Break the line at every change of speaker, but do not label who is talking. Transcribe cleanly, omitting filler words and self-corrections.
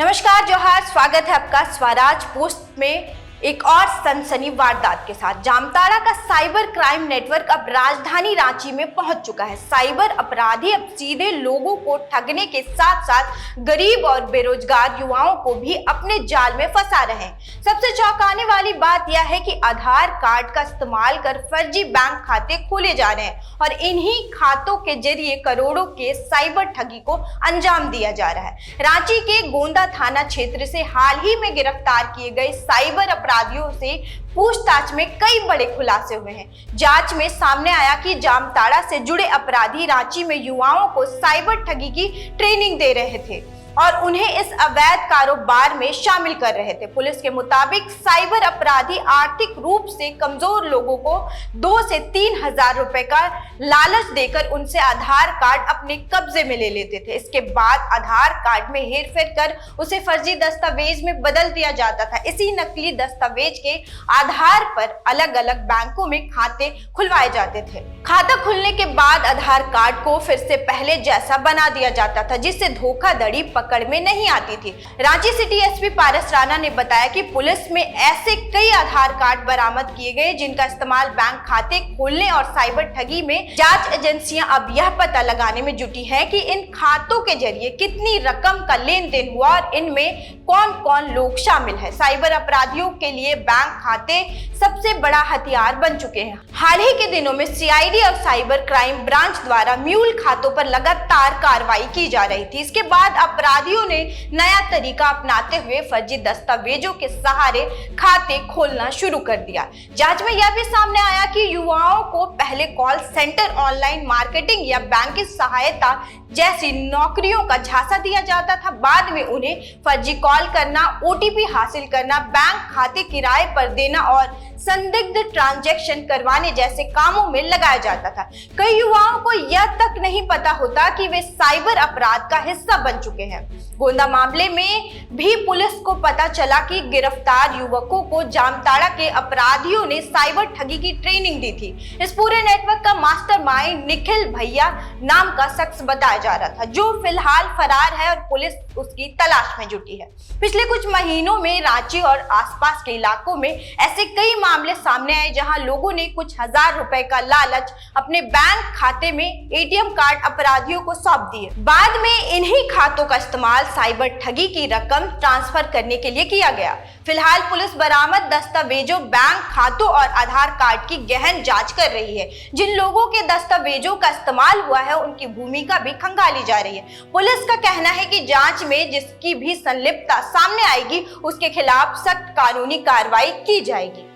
नमस्कार, जोहार। स्वागत है आपका स्वराज पोस्ट में एक और सनसनी वारदात के साथ। जामताड़ा का साइबर क्राइम नेटवर्क अब राजधानी रांची में पहुंच चुका है। साइबर अपराधी अब सीधे लोगों को ठगने के साथ साथ गरीब और बेरोजगार युवाओं को भी अपने जाल में फंसा रहे हैं। सबसे चौंकाने वाली बात यह है कि आधार कार्ड का इस्तेमाल कर फर्जी बैंक खाते खोले जा रहे हैं और इन्हीं खातों के जरिए करोड़ों के साइबर ठगी को अंजाम दिया जा रहा है। रांची के गोंदा थाना क्षेत्र से हाल ही में गिरफ्तार किए गए साइबर अपराधियों से पूछताछ में कई बड़े खुलासे हुए हैं। जांच में सामने आया कि जामताड़ा से जुड़े अपराधी रांची में युवाओं को साइबर ठगी की ट्रेनिंग दे रहे थे और उन्हें इस अवैध कारोबार में शामिल कर रहे थे। पुलिस के मुताबिक साइबर अपराधी आर्थिक रूप से कमजोर लोगों को 2 से 3 हजार रुपए का लालच देकर उनसे आधार कार्ड अपने कब्जे में ले लेते थे। इसके बाद आधार कार्ड में हेरफेर कर उसे फर्जी दस्तावेज में बदल दिया जाता था। इसी नकली दस्तावेज के आधार पर अलग अलग बैंकों में खाते खुलवाए जाते थे। खाता खुलने के बाद आधार कार्ड को फिर से पहले जैसा बना दिया जाता था, जिससे धोखाधड़ी पकड़ में नहीं आती थी। रांची सिटी एसपी पारस राणा ने बताया कि पुलिस में ऐसे कई आधार कार्ड बरामद किए गए जिनका इस्तेमाल बैंक खाते खोलने और साइबर ठगी में जांच एजेंसियां अब यह पता लगाने में जुटी हैं कि इन खातों के जरिए कितनी रकम का लेन देन हुआ और इनमें कौन कौन लोग शामिल है। साइबर अपराधियों के लिए बैंक खाते सबसे बड़ा हथियार बन चुके हैं। हाल ही के दिनों में सीआईडी और साइबर क्राइम ब्रांच द्वारा म्यूल खातों पर लगातार कार्रवाई की जा रही थी। इसके बाद अपराधियों ने नया तरीका अपनाते हुए फर्जी दस्तावेजों के सहारे खाते खोलना शुरू कर दिया। जांच में यह भी सामने आया कि युवाओं को पहले कॉल सेंटर, ऑनलाइन मार्केटिंग या बैंक की सहायता जैसी नौकरियों का झांसा दिया जाता था। बाद में उन्हें फर्जी कॉल करना, ओटीपी हासिल करना, बैंक खाते किराए पर देना और संदिग्ध ट्रांजैक्शन करवाने जैसे कामों में लगाया जाता था। कई युवाओं को यह तक नहीं पता होता कि वे साइबर अपराध का हिस्सा बन चुके हैं। गोंदा मामले में भी पुलिस को पता चला कि गिरफ्तार युवकों को जामताड़ा के अपराधियों ने साइबर ठगी की ट्रेनिंग दी थी। इस पूरे नेटवर्क का मास्टरमाइंड निखिल भैया नाम का शख्स बताया जा रहा था, जो फिलहाल फरार है और पुलिस उसकी तलाश में जुटी है। पिछले कुछ महीनों में रांची और आसपास के इलाकों में ऐसे कई मामले सामने आए जहां लोगों ने कुछ हजार रुपए का लालच अपने बैंक खाते में एटीएम कार्ड अपराधियों को सौंप दिए। बाद में इन्हीं खातों का इस्तेमाल साइबर ठगी की रकम ट्रांसफर करने के लिए किया गया। फिलहाल पुलिस बरामद दस्तावेजों, बैंक खातों और आधार कार्ड की गहन जांच कर रही है। जिन लोगों के दस्तावेजों का इस्तेमाल हुआ है उनकी भूमिका भी खंगाली जा रही है। पुलिस का कहना है कि जांच में जिसकी भी संलिप्तता सामने आएगी उसके खिलाफ सख्त कानूनी कार्रवाई की जाएगी।